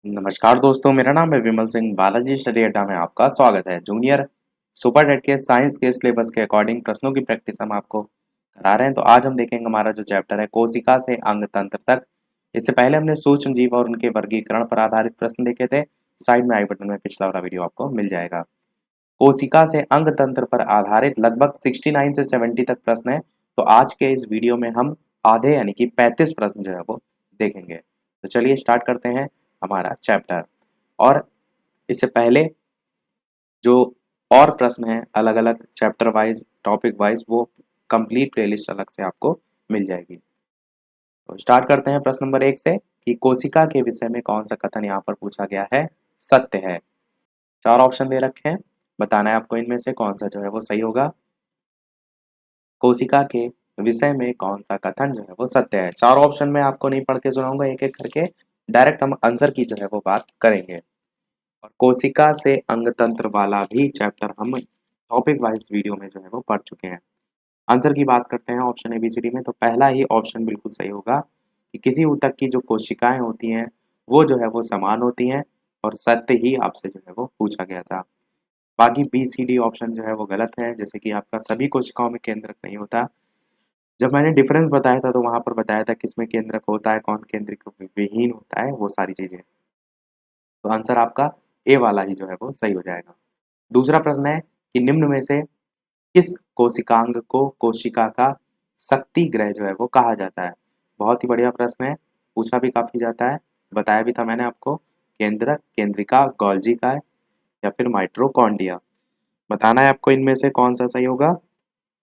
नमस्कार दोस्तों, मेरा नाम है विमल सिंह। बालाजी स्टडी अड्डा में आपका स्वागत है। जूनियर सुपर टेट के साइंस के सिलेबस के अकॉर्डिंग प्रश्नों की प्रैक्टिस हम आपको करा रहे हैं। तो आज हम देखेंगे हमारा जो चैप्टर है कोशिका से अंग तंत्र तक। इससे पहले हमने सूक्ष्म जीव और उनके वर्गीकरण पर आधारित प्रश्न देखे थे। साइड में आई बटन में पिछला वाला वीडियो आपको मिल जाएगा। कोशिका से अंग तंत्र पर आधारित लगभग 69 से 70 तक प्रश्न है। तो आज के इस वीडियो में हम आधे यानी कि 35 प्रश्न जो है वो देखेंगे। तो चलिए स्टार्ट करते हैं हमारा चैप्टर। और इससे पहले जो और प्रश्न हैं अलग अलग चैप्टर वाइज टॉपिक वाइज, वो कंप्लीट प्लेलिस्ट अलग से आपको मिल जाएगी। तो स्टार्ट करते हैं प्रश्न नंबर 1 से कि कोशिका के विषय में कौन सा कथन यहाँ पर पूछा गया है सत्य है। 4 ऑप्शन दे रखे हैं, बताना है आपको इनमें से कौन सा जो है वो सही होगा। कोशिका के विषय में कौन सा कथन जो है वो सत्य है। 4 ऑप्शन में आपको नहीं पढ़ के सुनाऊंगा, एक एक करके डायरेक्ट हम आंसर की जो है वो बात करेंगे। और कोशिका से अंग तंत्र वाला भी चैप्टर हम टॉपिक वाइज वीडियो में जो है वो पढ़ चुके हैं। आंसर की बात करते हैं ऑप्शन एबीसीडी में, तो पहला ही ऑप्शन बिल्कुल सही होगा कि किसी ऊतक की जो कोशिकाएं होती हैं वो जो है वो समान होती हैं, और सत्य ही आपसे जो है वो पूछा गया था। बाकी बी सी डी ऑप्शन जो है वो गलत है, जैसे कि आपका सभी कोशिकाओं में केंद्रक नहीं होता। जब मैंने डिफरेंस बताया था तो वहां पर बताया था किसमें केंद्रक होता है, कौन केंद्रक विहीन होता है, वो सारी चीजें। तो आंसर आपका ए वाला ही जो है वो सही हो जाएगा। दूसरा प्रश्न है कि निम्न में से किस कोशिकांग को कोशिका का शक्ति ग्रह जो है वो कहा जाता है। बहुत ही बढ़िया प्रश्न है, पूछा भी काफी जाता है, बताया भी था मैंने आपको। केंद्रक, केंद्रिका, गोल्जी का या फिर माइट्रोकॉन्ड्रिया। बताना है आपको इनमें से कौन सा सही होगा।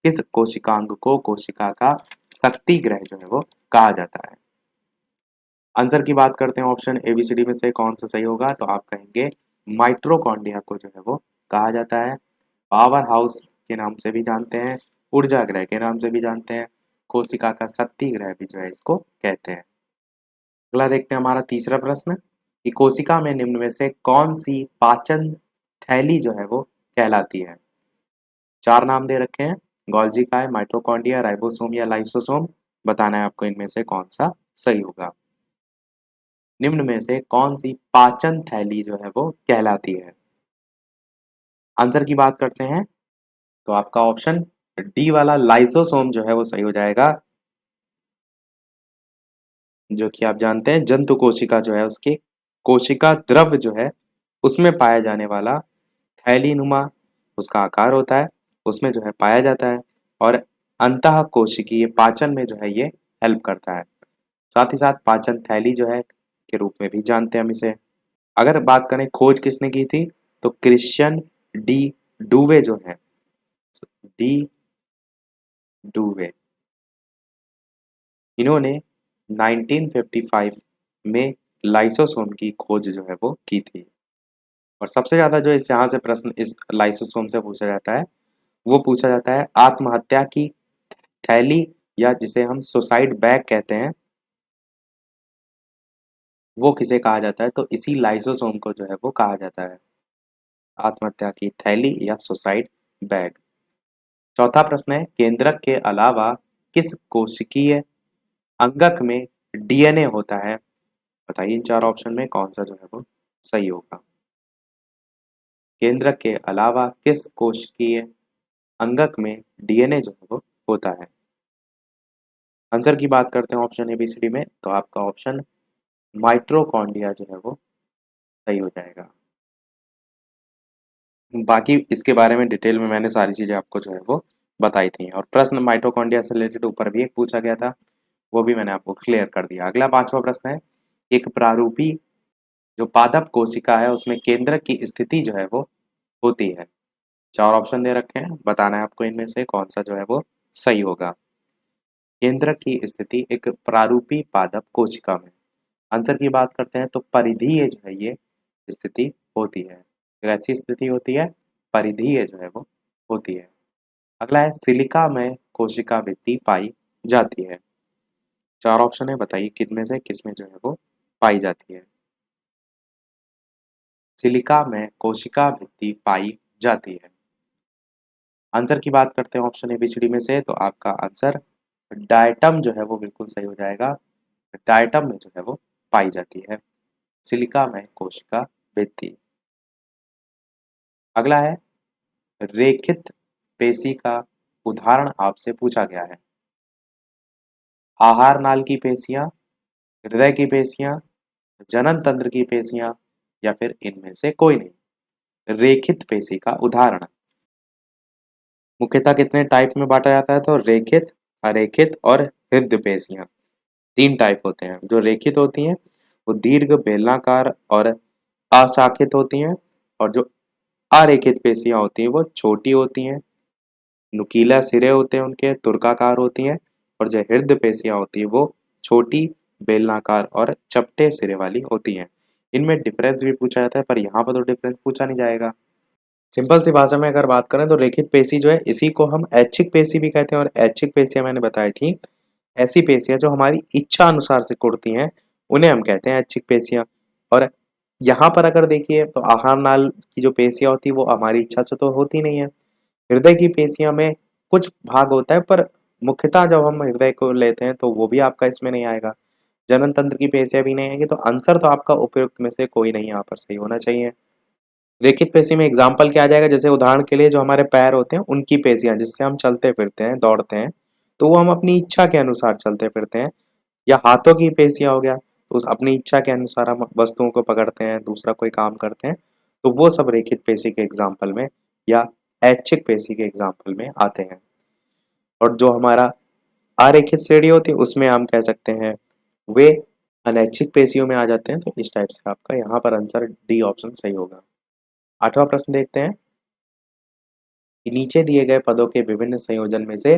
किस कोशिकांग को कोशिका का शक्ति ग्रह जो है वो कहा जाता है। आंसर की बात करते हैं ऑप्शन एबीसीडी में से कौन सा सही होगा, तो आप कहेंगे माइट्रोकॉन्ड्रिया को जो है वो कहा जाता है। पावर हाउस के नाम से भी जानते हैं, ऊर्जा ग्रह के नाम से भी जानते हैं, कोशिका का शक्ति ग्रह भी जो है इसको कहते हैं। अगला देखते हैं हमारा तीसरा प्रश्न कि कोशिका में निम्न में से कौन सी पाचन थैली जो है वो कहलाती है। 4 नाम दे रखे हैं, गोल्जी काय, माइटोकॉन्ड्रिया, राइबोसोम या लाइसोसोम। बताना है आपको इनमें से कौन सा सही होगा। निम्न में से कौन सी पाचन थैली जो है वो कहलाती है। आंसर की बात करते हैं तो आपका ऑप्शन डी वाला लाइसोसोम जो है वो सही हो जाएगा। जो कि आप जानते हैं जंतु कोशिका जो है उसकी कोशिका द्रव जो है उसमें पाया जाने वाला थैली नुमा उसका आकार होता है, उसमें जो है पाया जाता है। और अंतः कोशिकीय पाचन में जो है ये हेल्प करता है। साथ ही साथ पाचन थैली जो है के रूप में भी जानते हैं हम इसे। अगर बात करें खोज किसने की थी, तो क्रिश्चियन डी डूवे जो है, डी डूवे, इन्होंने 1955 में लाइसोसोम की खोज जो है वो की थी। और सबसे ज्यादा जो इस यहाँ से प्रश्न इस लाइसोसोम से पूछा जाता है वो पूछा जाता है आत्महत्या की थैली, या जिसे हम सुसाइड बैग कहते हैं, वो किसे कहा जाता है, तो इसी लाइसोसोम को जो है वो कहा जाता है आत्महत्या की थैली या सुसाइड बैग। चौथा प्रश्न है केंद्रक के अलावा किस कोशिकीय अंगक में डीएनए होता है। बताइए इन 4 ऑप्शन में कौन सा जो है वो सही होगा। केंद्रक के अलावा किस कोशिकीय अंगक में डीएनए जो है वो होता है। आंसर की बात करते हैं ऑप्शन एबीसीडी में, तो आपका ऑप्शन माइट्रोकॉन्ड्रिया जो है वो सही हो जाएगा। बाकी इसके बारे में डिटेल में मैंने सारी चीजें आपको जो है वो बताई थी, और प्रश्न माइटोकॉन्ड्रिया से रिलेटेड ऊपर भी एक पूछा गया था, वो भी मैंने आपको क्लियर कर दिया। अगला 5वां प्रश्न है एक प्रारूपी जो पादप कोशिका है उसमें केंद्रक की स्थिति जो है वो होती है। 4 ऑप्शन दे रखे हैं, बताना है आपको इनमें से कौन सा जो है वो सही होगा। केंद्रक की स्थिति एक प्रारूपी पादप कोशिका में, आंसर की बात करते हैं तो परिधीय जो है ये स्थिति होती है। एक अच्छी स्थिति होती है, परिधीय जो है वो होती है। अगला है सिलिका में कोशिका वृद्धि पाई जाती है। 4 ऑप्शन है, बताइए किनमें से किसमें जो है वो पाई जाती है। सिलिका में कोशिका वृद्धि पाई जाती है। आंसर की बात करते हैं ऑप्शन एबीसीडी में से, तो आपका आंसर डायटम जो है वो बिल्कुल सही हो जाएगा। डायटम में जो है वो पाई जाती है। सिलिका में कोशिका भित्ति। अगला है रेखित पेशी का उदाहरण आपसे पूछा गया है। आहार नाल की पेशियां, हृदय की पेशियां, जनन तंत्र की पेशियां या फिर इनमें से कोई नहीं। रेखित पेशी का उदाहरण मुख्यतः कितने टाइप में बांटा जाता है? तो रेखित, अरेखित और हृदय पेशियां, तीन टाइप होते हैं। जो रेखित होती हैं वो दीर्घ बेलनाकार और अशाखित होती हैं, और जो अरेखित पेशियां होती हैं वो छोटी होती हैं, नुकीला सिरे होते हैं उनके, तुर्काकार होती हैं। और जो हृदय पेशियां होती है वो छोटी, बेलनाकार और चपटे सिरे वाली होती हैं। इनमें डिफरेंस भी पूछा जाता है, पर यहाँ पर तो डिफरेंस पूछा नहीं जाएगा। सिंपल सी भाषा में अगर बात करें तो रेखित पेशी जो है इसी को हम ऐच्छिक पेशी भी कहते हैं। और ऐच्छिक पेशियां मैंने बताई थी, ऐसी पेशियां जो हमारी इच्छा अनुसार से कुड़ती हैं उन्हें हम कहते हैं ऐच्छिक पेशियां। और यहाँ पर अगर देखिए तो आहार नाल की जो पेशियां होती है वो हमारी इच्छा से तो होती नहीं है। हृदय की पेशियां में कुछ भाग होता है, पर मुख्यतः जब हम हृदय को लेते हैं तो वो भी आपका इसमें नहीं आएगा। जनन तंत्र की पेशियां भी नहीं आएंगी, तो आंसर तो आपका उपयुक्त में से कोई नहीं यहाँ पर सही होना चाहिए। रेखित पेशी में एग्जाम्पल क्या आ जाएगा? जैसे उदाहरण के लिए जो हमारे पैर होते हैं उनकी पेशियां, जिससे हम चलते फिरते हैं, दौड़ते हैं, तो वो हम अपनी इच्छा के अनुसार चलते फिरते हैं। या हाथों की पेशियां हो गया, तो अपनी इच्छा के अनुसार हम वस्तुओं को पकड़ते हैं, दूसरा कोई काम करते हैं, तो वो सब रेखित पेशी के एग्जाम्पल में या ऐच्छिक पेशी के एग्जाम्पल में आते हैं। और जो हमारा अरेखित श्रेणी होती है उसमें हम कह सकते हैं वे अनैच्छिक पेशियों में आ जाते हैं। तो इस टाइप से आपका यहाँ पर आंसर डी ऑप्शन सही होगा। 8वां प्रश्न देखते हैं कि नीचे दिए गए पदों के विभिन्न संयोजन में से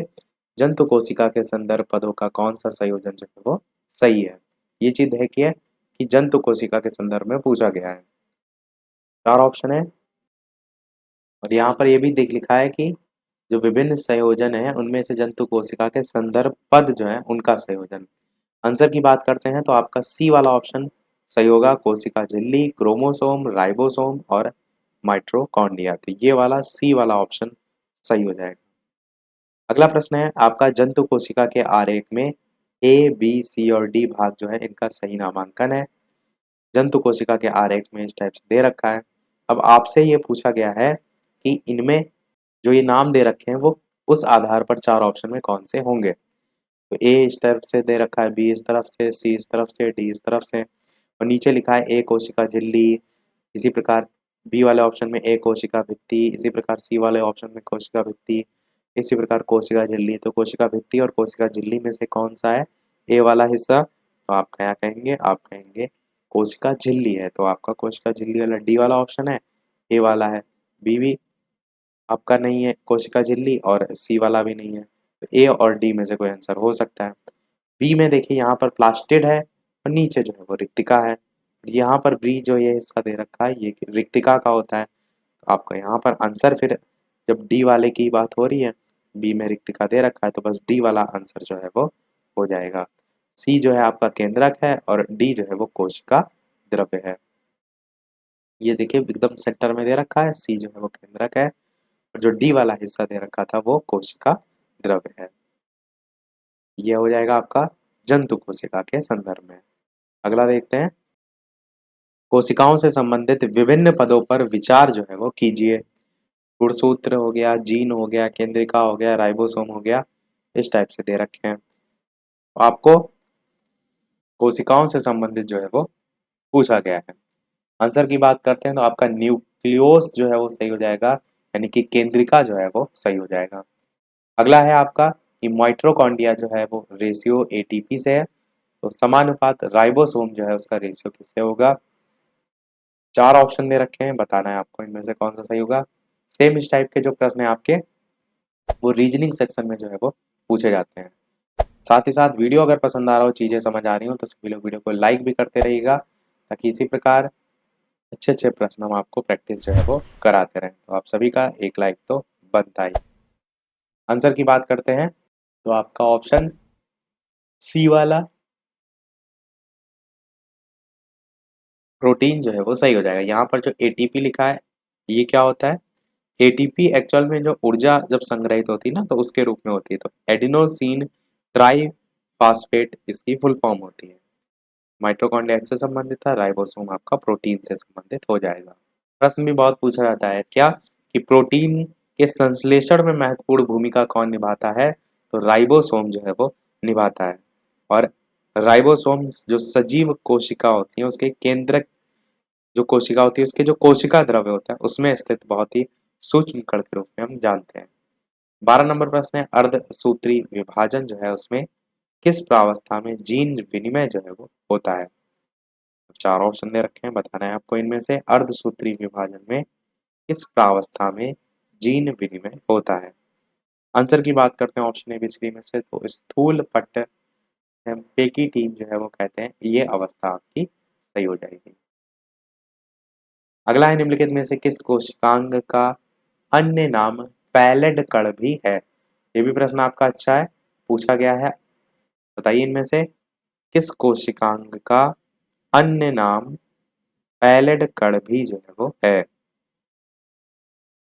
जंतु कोशिका के संदर्भ पदों का कौन सा संयोजन जो है वो सही है। ये चीज देखिए कि जंतु कोशिका के संदर्भ में पूछा गया है। 4 ऑप्शन है, और यहाँ पर ये भी देख लिखा है कि जो विभिन्न संयोजन है उनमें से जंतु कोशिका के संदर्भ पद जो है उनका संयोजन। आंसर की बात करते हैं तो आपका सी वाला ऑप्शन सही होगा। कोशिका झिल्ली, क्रोमोसोम, राइबोसोम और माइटोकॉन्ड्रिया, तो ये वाला सी वाला ऑप्शन सही हो जाएगा। अगला प्रश्न है आपका जंतु कोशिका के आरेख में ए, बी, सी और डी भाग जो है इनका सही नामांकन है। जंतु कोशिका के आरेख में इस टाइप से दे रखा है। अब आपसे ये पूछा गया है कि इनमें जो ये नाम दे रखे हैं वो उस आधार पर 4 ऑप्शन में कौन से होंगे। तो ए इस तरफ से दे रखा है, बी इस तरफ से, सी इस तरफ से, डी इस तरफ से, और नीचे लिखा है ए कोशिका झिल्ली, इसी प्रकार बी वाले ऑप्शन में ए कोशिका भित्ति, इसी प्रकार सी वाले ऑप्शन में कोशिका भित्ति, इसी प्रकार कोशिका झिल्ली। तो कोशिका भित्ति और कोशिका झिल्ली में से कौन सा है ए वाला हिस्सा? तो आप क्या कहेंगे? आप कहेंगे कोशिका झिल्ली है। तो आपका कोशिका झिल्ली वाला डी वाला ऑप्शन है, ए वाला है। बी भी आपका नहीं है कोशिका झिल्ली, और सी वाला भी नहीं है। तो ए और डी में से कोई आंसर हो सकता है। बी में देखिए यहाँ पर प्लास्टिड है और नीचे जो है वो रिक्तिका है। यहाँ पर बी जो ये हिस्सा दे रखा है ये रिक्तिका का होता है। तो आपका यहाँ पर आंसर फिर जब डी वाले की बात हो रही है, बी में रिक्तिका दे रखा है, तो बस डी वाला आंसर जो है वो हो जाएगा। सी जो है आपका केंद्रक है और डी जो है वो कोशिका द्रव्य है। ये देखिए एकदम सेंटर में दे रखा है, सी जो है वो केंद्रक है और जो डी वाला हिस्सा दे रखा था वो कोशिका द्रव्य है। यह हो जाएगा आपका जंतु कोशिका के संदर्भ में। अगला देखते हैं, कोशिकाओं से संबंधित विभिन्न पदों पर विचार जो है वो कीजिए। गुणसूत्र हो गया, जीन हो गया, केंद्रिका हो गया, राइबोसोम हो गया, इस टाइप से दे रखे हैं। तो आपको कोशिकाओं से संबंधित जो है वो पूछा गया है। आंसर की बात करते हैं तो आपका न्यूक्लियोस जो है वो सही हो जाएगा, यानी कि केंद्रिका जो है वो सही हो जाएगा। अगला है आपका कि माइटोकॉन्ड्रिया जो है वो रेशियो एटीपी से है, तो समानुपात राइबोसोम जो है उसका रेशियो किससे होगा? 4 ऑप्शन दे रखे हैं, बताना है आपको इनमें से कौन सा सही होगा। सेम इस टाइप के जो प्रश्न है आपके वो रीजनिंग सेक्शन में जो है वो पूछे जाते हैं। साथ ही साथ वीडियो अगर पसंद आ रहा हो, चीज़ें समझ आ रही हो, तो सभी लोग वीडियो को लाइक भी करते रहिएगा, ताकि इसी प्रकार अच्छे अच्छे प्रश्न हम आपको प्रैक्टिस जो है वो कराते रहें। तो आप सभी का एक लाइक तो बनता ही। आंसर की बात करते हैं तो आपका ऑप्शन सी वाला प्रोटीन जो है वो सही हो जाएगा। यहाँ पर जो एटीपी लिखा है ये क्या होता है? एटीपी एक्चुअल में जो ऊर्जा जब संग्रहित होती है ना तो उसके रूप में होती है। तो एडिनोसिन ट्राई फास्फेट इसकी फुल फॉर्म होती है। माइटोकॉन्ड्रिया से संबंधित था, राइबोसोम आपका प्रोटीन से संबंधित हो जाएगा। प्रश्न भी बहुत पूछा जाता है क्या कि प्रोटीन के संश्लेषण में महत्वपूर्ण भूमिका कौन निभाता है, तो राइबोसोम जो है वो निभाता है। और राइबोसोम जो सजीव कोशिका होती है उसके केंद्रक जो कोशिका होती है उसके जो कोशिका द्रव्य होता है उसमें स्थित बहुत ही सूक्ष्म कण के रूप में हम जानते हैं। 12 नंबर प्रश्न है अर्धसूत्री विभाजन जो है उसमें किस प्रावस्था में जीन विनिमय जो है वो होता है। चार ऑप्शन दे रखे हैं, बताना है आपको इनमें से अर्धसूत्री विभाजन में किस प्रावस्था में जीन विनिमय होता है। आंसर की बात करते हैं option A B C D में से, तो स्थूल पट्ट पेकी टीम जो है वो कहते हैं ये अवस्था आपकी सही हो जाएगी। अगला है निम्नलिखित में से किस कोशिकांग का अन्य नाम पैलेड कण भी है। ये भी प्रश्न आपका अच्छा है, पूछा गया है। बताइए इनमें से किस कोशिकांग का अन्य नाम पैलेड कण भी जो है वो है।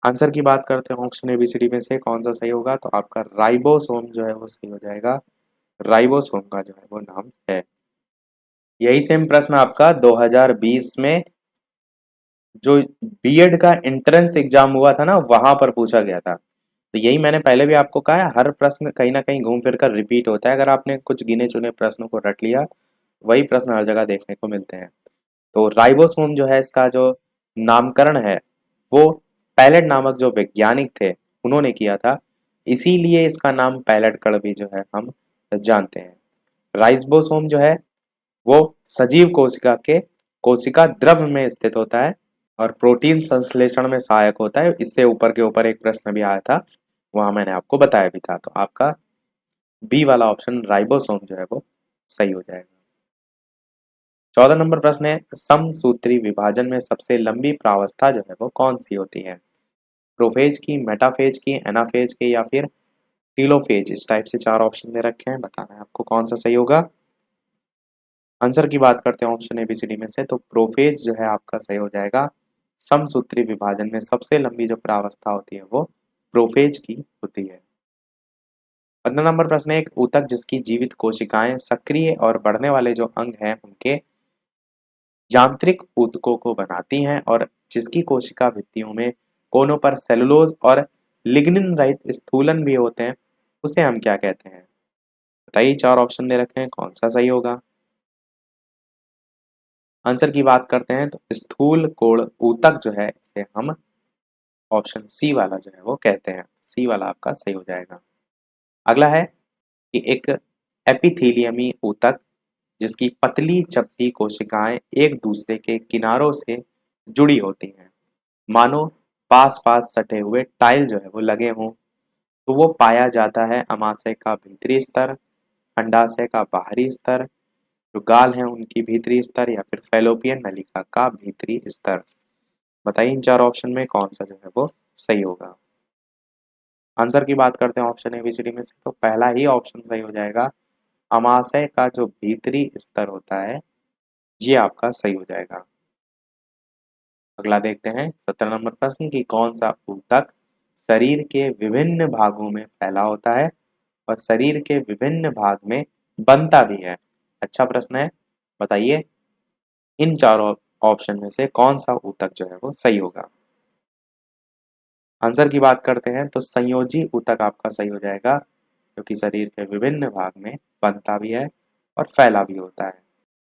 आंसर की बात करते हैं option A B C D में से कौन सा सही होगा, तो आपका राइबोसोम जो है वो सही हो जाएगा। राइबोसोम का जो है वो नाम है। यही सेम प्रश्न आपका 2020 में जो बीएड का एंट्रेंस एग्जाम हुआ था ना वहां पर पूछा गया था। तो यही मैंने पहले भी आपको कहा है, हर प्रश्न कहीं ना कहीं घूम फिर कर रिपीट होता है। अगर आपने कुछ गिने चुने प्रश्नों को रट लिया वही प्रश्न हर जगह देखने को मिलते हैं। तो राइबोसोम जो है इसका जो नामकरण है वो पैलेट नामक जो वैज्ञानिक थे उन्होंने किया था, इसीलिए इसका नाम पैलेट कण भी जो है हम जानते हैं। राइबोसोम जो है वो सजीव कोशिका के कोशिका द्रव्य में स्थित होता है और प्रोटीन संश्लेषण में सहायक होता है। इससे ऊपर के ऊपर एक प्रश्न भी आया था, वहां मैंने आपको बताया भी था। तो आपका बी वाला ऑप्शन राइबोसोम जो है वो सही हो जाएगा। 14 नंबर प्रश्न है समसूत्री विभाजन में सबसे लंबी प्रावस्था जो है वो कौन सी होती है। प्रोफेज की, मेटाफेज की, एनाफेज की या फिर टीलोफेज। इस टाइप से चार ऑप्शन दे रखे हैं, बताना है आपको कौन सा सही होगा। आंसर की बात करते हैं option A B C D में से, तो प्रोफेज जो है आपका सही हो जाएगा। समसूत्री विभाजन में सबसे लंबी जो प्रावस्था होती है वो प्रोफेज की होती है। 15 नंबर प्रश्न है एक ऊतक जिसकी जीवित कोशिकाएं सक्रिय और बढ़ने वाले जो अंग हैं उनके यांत्रिक ऊतकों को बनाती हैं और जिसकी कोशिका भित्तियों में कोनों पर सेलुलोज और लिग्निन रहित स्थूलन भी होते हैं उसे हम क्या कहते हैं। बताइए, चार ऑप्शन दे रखे हैं, कौन सा सही होगा। आंसर की बात करते हैं तो स्थूल कोण ऊतक जो है इसे हम ऑप्शन सी वाला जो है वो कहते हैं। सी वाला आपका सही हो जाएगा। अगला है कि एक एपिथेलियमी ऊतक जिसकी पतली चपटी कोशिकाएं एक दूसरे के किनारों से जुड़ी होती हैं, मानो पास पास सटे हुए टाइल जो है वो लगे हों, तो वो पाया जाता है अमाशय का भीतरी स्तर, अंडाशय का बाहरी स्तर, जो गाल हैं उनकी भीतरी स्तर या फिर फैलोपियन नलिका का भीतरी स्तर। बताइए इन चार ऑप्शन में कौन सा जो है वो सही होगा। आंसर की बात करते हैं option A B C D में से, तो पहला ही ऑप्शन सही हो जाएगा। अमाशय का जो भीतरी स्तर होता है ये आपका सही हो जाएगा। अगला देखते हैं 17 नंबर प्रश्न की कौन सा ऊतक शरीर के विभिन्न भागों में फैला होता है और शरीर के विभिन्न भाग में बनता भी है। अच्छा प्रश्न है, बताइए इन चारों ऑप्शन में से कौन सा ऊतक जो है वो सही होगा। आंसर की बात करते हैं तो संयोजी ऊतक आपका सही हो जाएगा, क्योंकि शरीर के विभिन्न भाग में बनता भी है और फैला भी होता है।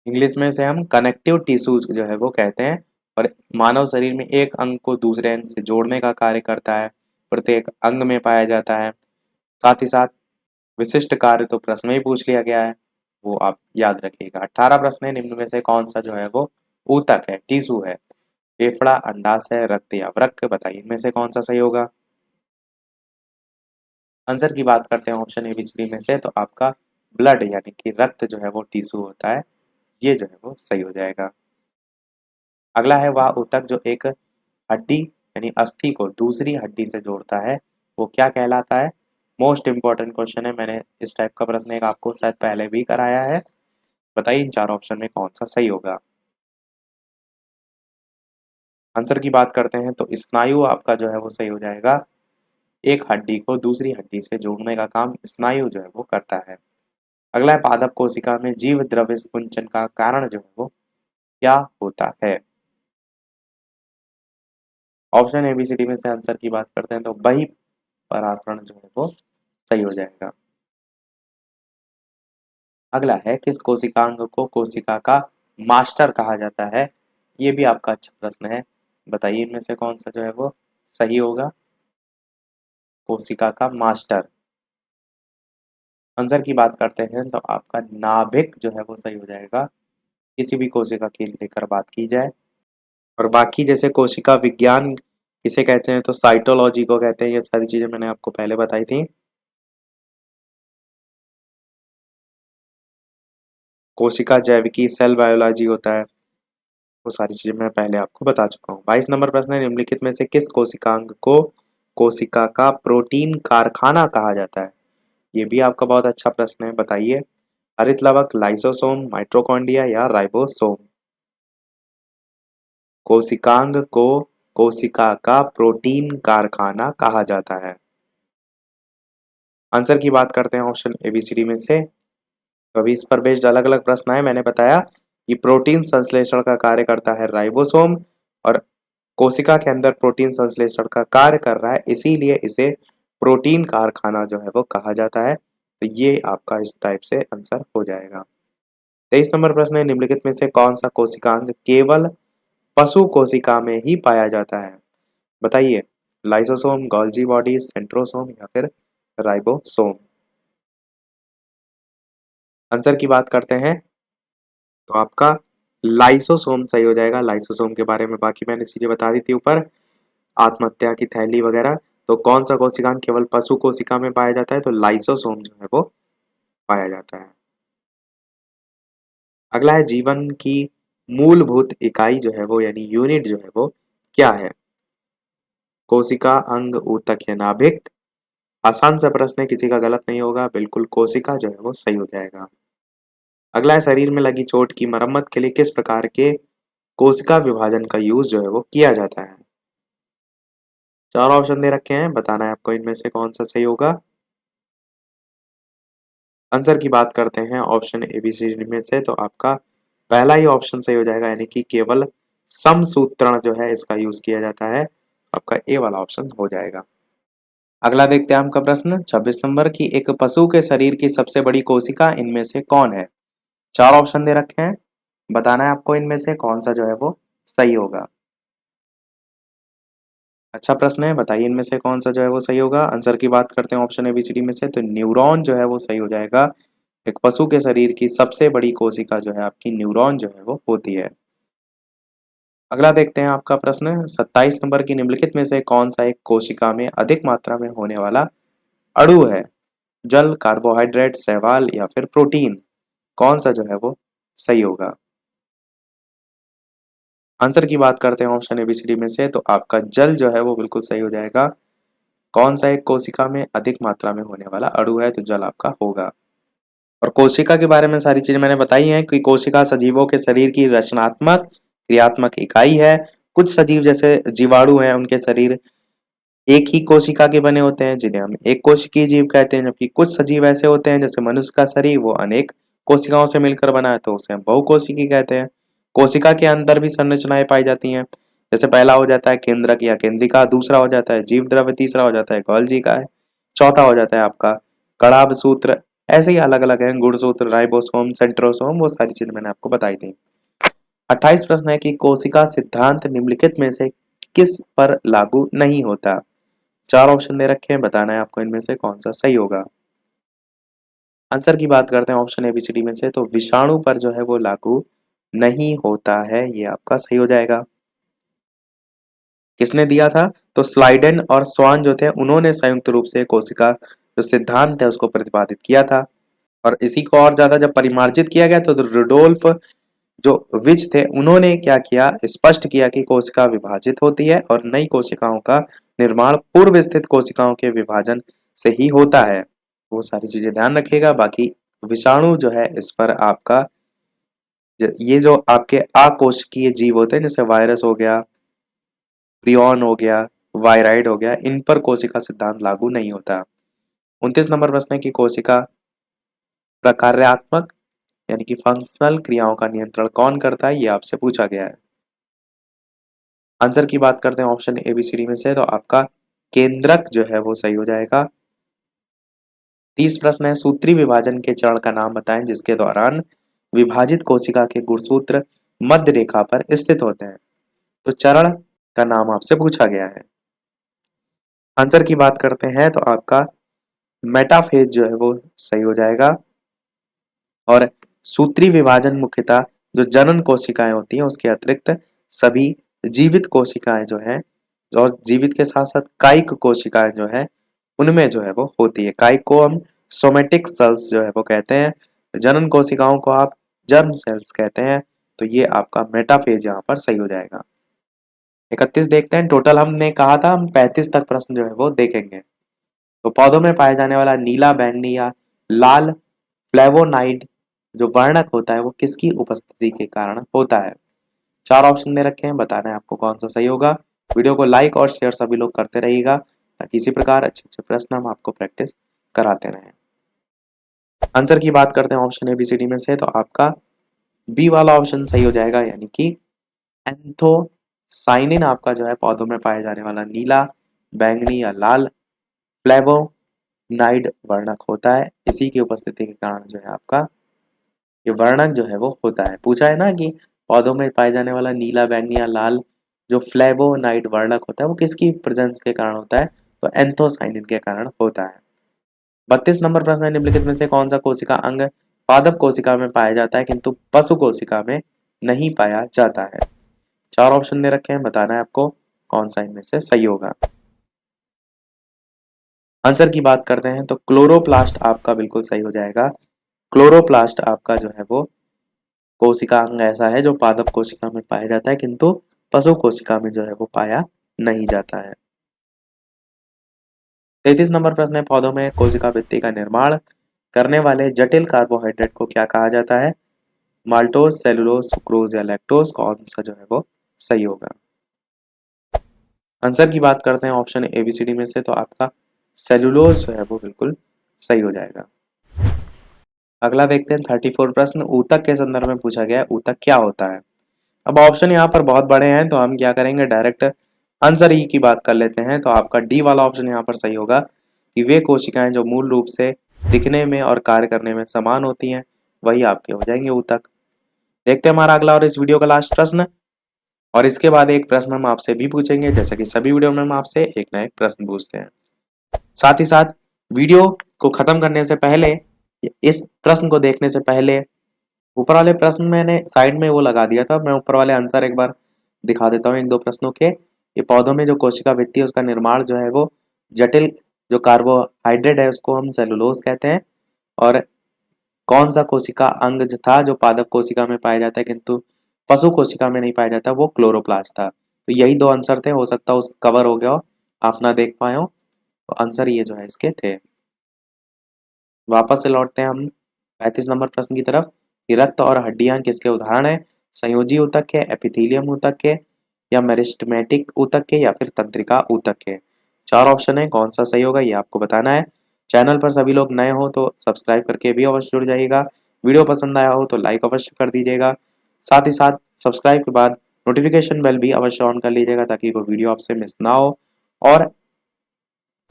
इंग्लिश में से हम कनेक्टिव टिश्यू जो है वो कहते हैं और मानव शरीर में एक अंग को दूसरे अंग से जोड़ने का कार्य करता है, प्रत्येक अंग में पाया जाता है। साथ ही साथ विशिष्ट कार्य तो प्रश्न में ही पूछ लिया गया है, वो आप याद रखिएगा। 18 प्रश्न है निम्न में से कौन सा जो है वो ऊतक है, टिश्यू है। फेफड़ा, अंडाशय, रक्त या वृक्क। बताइए इनमें से कौन सा सही होगा। आंसर की बात करते हैं option A B C D में से, तो आपका ब्लड यानी कि रक्त जो है वो टिश्यू होता है, ये जो है वो सही हो जाएगा। अगला है वह ऊतक जो एक हड्डी यानी अस्थि को दूसरी हड्डी से जोड़ता है, वो क्या कहलाता है। मोस्ट इंपॉर्टेंट क्वेश्चन है, मैंने इस टाइप का प्रश्न एक आपको शायद पहले भी कराया है। बताइए इन चार ऑप्शन में कौन सा सही होगा। आंसर की बात करते हैं तो स्नायु आपका जो है वो सही हो जाएगा। एक हड्डी को दूसरी हड्डी से जोड़ने का काम स्नायु जो है वो करता है। अगला है पादप कोशिका में जीव द्रव्य कुंचन का कारण जो है वो क्या होता है। ऑप्शन एबीसीडी में से आंसर की बात करते हैं तो बही परासरण जो है वो सही हो जाएगा। अगला है किस कोशिकांग को कोशिका का मास्टर कहा जाता है। ये भी आपका अच्छा प्रश्न है, बताइए इनमें से कौन सा जो है वो सही होगा। कोशिका का मास्टर, आंसर की बात करते हैं तो आपका नाभिक जो है वो सही हो जाएगा, किसी भी कोशिका की लेकर बात की जाए। और बाकी जैसे कोशिका विज्ञान किसे कहते हैं तो साइटोलॉजी को कहते हैं, ये सारी चीजें मैंने आपको पहले बताई थी। कोशिका जैविकी सेल बायोलॉजी होता है, वो सारी चीजें मैं पहले आपको बता चुका हूँ। 22 नंबर प्रश्न है निम्नलिखित में से किस कोशिकांग को कोशिका का प्रोटीन कारखाना कहा जाता है। ये भी आपका बहुत अच्छा प्रश्न है, बताइए। हरित लवक, लाइसोसोम, माइटोकॉन्ड्रिया या राइबोसोम। कोशिकांग को कोशिका का प्रोटीन कारखाना कहा जाता है। आंसर की बात करते हैं ऑप्शन एबीसीडी में से। तो अभी इस पर बेस्ड अलग अलग प्रश्न है, मैंने बताया कि प्रोटीन संश्लेषण का कार्य करता है राइबोसोम, और कोशिका के अंदर प्रोटीन संश्लेषण का कार्य कर रहा है, इसीलिए इसे प्रोटीन कारखाना जो है वो कहा जाता है। तो ये आपका इस टाइप से आंसर हो जाएगा। 23 नंबर प्रश्न है निम्नलिखित में से कौन सा कोशिकांग केवल पशु कोशिका में ही पाया जाता है, बताइए। लाइसोसोम, गोल्जी बॉडी, सेंट्रोसोम या फिर राइबोसोम। आंसर की बात करते हैं तो आपका लाइसोसोम सही हो जाएगा। लाइसोसोम के बारे में बाकी मैंने चीजें बता दी थी ऊपर, आत्महत्या की थैली वगैरह। तो कौन सा कोशिकांग केवल पशु कोशिका में पाया जाता है तो लाइसोसोम जो है वो पाया जाता है। अगला है जीवन की मूलभूत इकाई जो है वो यानी यूनिट जो है वो क्या है। कोशिका, अंग, ऊतक या नाभिक। आसान सा प्रश्न है, किसी का गलत नहीं होगा, बिल्कुल कोशिका जो है वो सही हो जाएगा। अगला है शरीर में लगी चोट की मरम्मत के लिए किस प्रकार के कोशिका विभाजन का यूज जो है वो किया जाता है। चार ऑप्शन दे रखे हैं, बताना है आपको इनमें से कौन सा सही होगा। आंसर की बात करते हैं ऑप्शन एबीसी में से तो आपका पहला ही ऑप्शन सही हो जाएगा, यानी कि केवल समसूत्रण जो है इसका यूज किया जाता है, आपका ए वाला ऑप्शन हो जाएगा। अगला देखते हैं आपका प्रश्न 26 नंबर की एक पशु के शरीर की सबसे बड़ी कोशिका इनमें से कौन है। चार ऑप्शन दे रखे हैं, बताना है आपको इनमें से कौन सा जो है वो सही होगा। अच्छा प्रश्न है, बताइए इनमें से कौन सा जो है वो सही होगा। आंसर की बात करते हैं ऑप्शन एबीसीडी में से तो न्यूरॉन जो है वो सही हो जाएगा। एक पशु के शरीर की सबसे बड़ी कोशिका जो है आपकी न्यूरॉन जो है वो होती है। अगला देखते हैं आपका प्रश्न 27 नंबर की निम्नलिखित में से कौन सा एक कोशिका में अधिक मात्रा में होने वाला अणु है। जल, कार्बोहाइड्रेट, शैवाल या फिर प्रोटीन। कौन सा जो है वो सही होगा। आंसर की बात करते हैं ऑप्शन एबीसीडी में से तो आपका जल जो है वो बिल्कुल सही हो जाएगा। कौन सा एक कोशिका में अधिक मात्रा में होने वाला अणु है तो जल आपका होगा। और कोशिका के बारे में सारी चीजें मैंने बताई हैं कि कोशिका सजीवों के शरीर की रचनात्मक क्रियात्मक इकाई है। कुछ सजीव जैसे जीवाणु हैं उनके शरीर एक ही कोशिका के बने होते हैं जिन्हें हम एक कोशिकीय जीव कहते हैं, जबकि कुछ सजीव ऐसे होते हैं जैसे मनुष्य का शरीर वो अनेक कोशिकाओं से मिलकर बना है तो उसे हम बहुकोशिकीय कहते हैं। कोशिका के अंदर भी संरचनाएं पाई जाती हैं, जैसे पहला हो जाता है केंद्रक या केंद्रिका, दूसरा हो जाता है जीव द्रव्य, तीसरा हो जाता है गोल्जी का है, चौथा हो जाता है आपका कड़ाभ सूत्र। ऐसे ही अलग अलग है, गुणसूत्र, राइबोसोम, सेंट्रोसोम, वो सारी चीजें मैंने आपको बताई थी। 28 प्रश्न है कि कोशिका सिद्धांत निम्नलिखित में से किस पर लागू नहीं होता। चार ऑप्शन दे रखे हैं, बताना है आपको इनमें से कौन सा सही होगा। आंसर की बात करते हैं ऑप्शन एबीसीडी में से तो विषाणु पर जो है वो लागू नहीं होता है, ये आपका सही हो जाएगा। किसने दिया था तो स्लाइडेन और स्वान जो थे उन्होंने संयुक्त रूप से कोशिका जो सिद्धांत है उसको प्रतिपादित किया था। और इसी को और ज्यादा जब परिमार्जित किया गया तो रुडोल्फ जो विच थे उन्होंने क्या किया, स्पष्ट किया कि कोशिका विभाजित होती है और नई कोशिकाओं का निर्माण पूर्व स्थित कोशिकाओं के विभाजन से ही होता है। वो सारी चीजें ध्यान रखिएगा। बाकी विषाणु जो है इस पर आपका ये जो आपके अकोशिकीय जीव होते हैं जैसे वायरस हो गया, प्रियन हो गया, वायराइड हो गया, इन पर कोशिका सिद्धांत लागू नहीं होता। 29 नंबर प्रश्न है कि कोशिका प्रकार्यात्मक यानी कि फंक्शनल क्रियाओं का नियंत्रण कौन करता है, ये आपसे पूछा गया है। आंसर की बात करते हैं ऑप्शन ABCD में से, तो आपका केंद्रक जो है वो सही हो जाएगा। 30 प्रश्न है, सूत्री विभाजन के चरण का नाम बताएं जिसके दौरान विभाजित कोशिका के गुणसूत्र मध्य रेखा पर स्थित होते हैं। तो चरण का नाम आपसे पूछा गया है। आंसर की बात करते हैं तो आपका मेटाफेज जो है वो सही हो जाएगा। और सूत्री विभाजन मुख्यतः जो जनन कोशिकाएं होती हैं उसके अतिरिक्त सभी जीवित कोशिकाएं जो हैं, और जीवित के साथ साथ कायिक कोशिकाएं जो है उनमें जो है वो होती है। कायिक को हम सोमेटिक सेल्स जो है वो कहते हैं, जनन कोशिकाओं को आप जर्म सेल्स कहते हैं। तो ये आपका मेटाफेज यहाँ पर सही हो जाएगा। 31 देखते हैं। टोटल हमने कहा था हम 35 तक प्रश्न जो है वो देखेंगे। तो पौधों में पाया जाने वाला नीला, बैंगनी या लाल फ्लेवोनाइड जो वर्णक होता है वो किसकी उपस्थिति के कारण होता है। 4 ऑप्शन दे रखे हैं, बताना है आपको कौन सा सही होगा। वीडियो को लाइक और शेयर सभी लोग करते रहिएगा ताकि इसी प्रकार अच्छे अच्छे प्रश्न हम आपको प्रैक्टिस कराते रहें। आंसर की बात करते हैं ऑप्शन ABCD में से, तो आपका बी वाला ऑप्शन सही हो जाएगा, यानी कि एंथोसाइनिन आपका जो है पौधों में पाए जाने वाला नीला, बैंगनी या लाल फ्लेवोनाइड वर्णक होता है। इसी की उपस्थिति के कारण जो है आपका ये वर्णक जो है वो होता है। पूछा है ना कि पौधों में पाए जाने वाला नीला, बैंगनी या लाल जो फ्लेवोनाइड वर्णक होता है वो किसकी प्रेजेंस के कारण होता है, तो एंथोसाइनिन के कारण होता है। 32 नंबर प्रश्न है, निम्नलिखित में से कौन सा कोशिका अंग पादप कोशिका में पाया जाता है किंतु पशु कोशिका में नहीं पाया जाता है। 4 ऑप्शन दे रखे हैं, बताना है आपको कौन सा इनमें से सही होगा। आंसर की बात करते हैं तो क्लोरोप्लास्ट आपका बिल्कुल सही हो जाएगा। क्लोरोप्लास्ट आपका जो है वो कोशिका अंग ऐसा है जो पादप कोशिका में पाया जाता है किंतु पशु कोशिका में जो है वो पाया नहीं जाता है। 33 नंबर प्रश्न है, पौधों में कोशिका भित्ति का निर्माण करने वाले जटिल कार्बोहाइड्रेट को क्या कहा जाता है। माल्टोज, सेलुलोज, सुक्रोज या लैक्टोज, कौन सा जो है वो सही होगा। आंसर की बात करते हैं ऑप्शन ABCD में से, तो आपका सेलुलोज जो है वो बिल्कुल सही हो जाएगा। अगला देखते हैं 34 प्रश्न, ऊतक के संदर्भ में पूछा गया है, ऊतक क्या होता है। अब ऑप्शन यहाँ पर बहुत बड़े हैं तो हम क्या करेंगे, डायरेक्ट आंसर ही की बात कर लेते हैं। तो आपका डी वाला ऑप्शन यहाँ पर सही होगा कि वे कोशिकाएं जो मूल रूप से दिखने में और कार्य करने में समान होती हैं वही आपके हो जाएंगे ऊतक। देखते हैं हमारा अगला और इस वीडियो का लास्ट प्रश्न, और इसके बाद एक प्रश्न हम आपसे भी पूछेंगे, जैसा कि सभी वीडियो में हम आपसे एक ना एक प्रश्न पूछते हैं। साथ ही साथ वीडियो को खत्म करने से पहले, इस प्रश्न को देखने से पहले, ऊपर वाले प्रश्न मैंने साइड में वो लगा दिया था, मैं ऊपर वाले आंसर एक बार दिखा देता हूँ एक दो प्रश्नों के। ये पौधों में जो कोशिका भित्ति है उसका निर्माण जो है वो जटिल जो कार्बोहाइड्रेट है उसको हम सेलुलोज कहते हैं। और कौन सा कोशिका अंग जो था जो पादप कोशिका में पाया जाता है किंतु पशु कोशिका में नहीं पाया जाता, वो क्लोरोप्लास्ट था। तो यही दो आंसर थे, हो सकता है उस कवर हो गया हो, आप ना देख पाए हो, तो आंसर ये जो है इसके थे। वापस से लौटते हैं हम 35 नंबर प्रश्न की तरफ कि रक्त और हड्डियां किसके उदाहरण है। संयोजी ऊतक के, एपिथेलियम ऊतक के, या मेरिस्टेमेटिक ऊतक के, या फिर तंत्रिका ऊतक के। 4 ऑप्शन है, कौन सा सही होगा ये आपको बताना है। चैनल पर सभी लोग नए हो तो सब्सक्राइब करके भी अवश्य जुड़ जाइएगा। वीडियो पसंद आया हो तो लाइक अवश्य कर दीजिएगा। साथ ही साथ सब्सक्राइब के बाद नोटिफिकेशन बेल भी अवश्य ऑन कर लीजिएगा ताकि कोई वीडियो आपसे मिस ना हो। और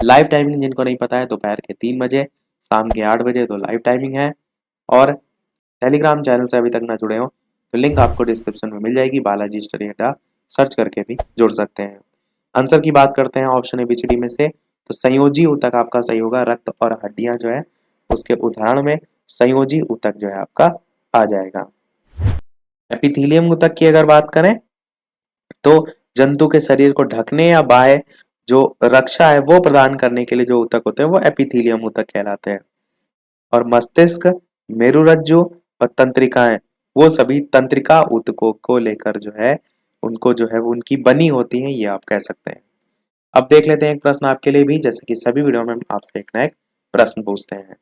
लाइव टाइमिंग जिनको नहीं पता है, दोपहर के 3 बजे, शाम के 8 बजे तो लाइव टाइमिंग है। और टेलीग्राम चैनल से अभी तक ना जुड़े हो तो लिंक आपको डिस्क्रिप्शन में मिल जाएगी, बालाजी स्टडी अड्डा सर्च करके भी जुड़ सकते हैं। आंसर की बात करते हैं ऑप्शन ABCD में से, तो संयोजी ऊतक आपका सही होगा। रक्त और हड्डियां जो है उसके उदाहरण में संयोजी ऊतक जो है आपका आ जाएगा। एपिथेलियम ऊतक की अगर बात करें तो जंतु के शरीर को ढकने या बाह्य जो रक्षा है वो प्रदान करने के लिए जो ऊतक होते हैं वो एपिथेलियम ऊतक कहलाते हैं। और मस्तिष्क, मेरुरज्जु और तंत्रिकाएं वो सभी तंत्रिका ऊतकों को लेकर जो है उनको जो है वो उनकी बनी होती है, ये आप कह सकते हैं। अब देख लेते हैं एक प्रश्न आपके लिए भी, जैसे कि सभी वीडियो में हम आपसे एक ना एक प्रश्न पूछते हैं।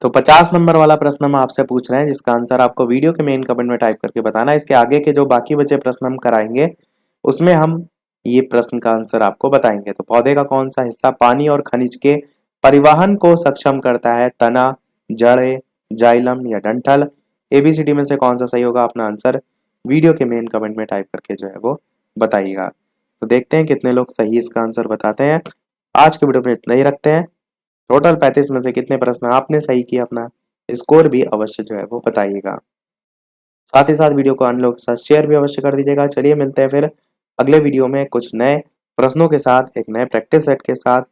तो 50 नंबर वाला प्रश्न हम आपसे पूछ रहे हैं जिसका आंसर आपको वीडियो के मेन कमेंट में टाइप करके बताना है। इसके आगे के जो बाकी बचे प्रश्न हम कराएंगे उसमें हम ये प्रश्न का आंसर आपको बताएंगे। तो पौधे का कौन सा हिस्सा पानी और खनिज के परिवहन को सक्षम करता है। तना, जड़ें जाइलम या डंठल। ABCD में से कौन सा सही होगा? अपना आंसर वीडियो के मेन कमेंट में टाइप करके जो है वो बताइएगा। तो देखते हैं कितने लोग सही इसका आंसर बताते हैं। आज के वीडियो में इतना ही रखते हैं। टोटल 35 में से कितने प्रश्न आपने सही किया, अपना स्कोर भी अवश्य जो है वो बताइएगा। साथ ही साथ वीडियो को अन्य लोगों के साथ शेयर भी अवश्य कर दीजिएगा। चलिए मिलते हैं फिर अगले वीडियो में कुछ नए प्रश्नों के साथ, एक नए प्रैक्टिस सेट के साथ,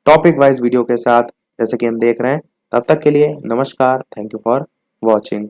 टॉपिक वाइज वीडियो के साथ, जैसे कि हम देख रहे हैं। तब तक के लिए नमस्कार। Thank you for watching.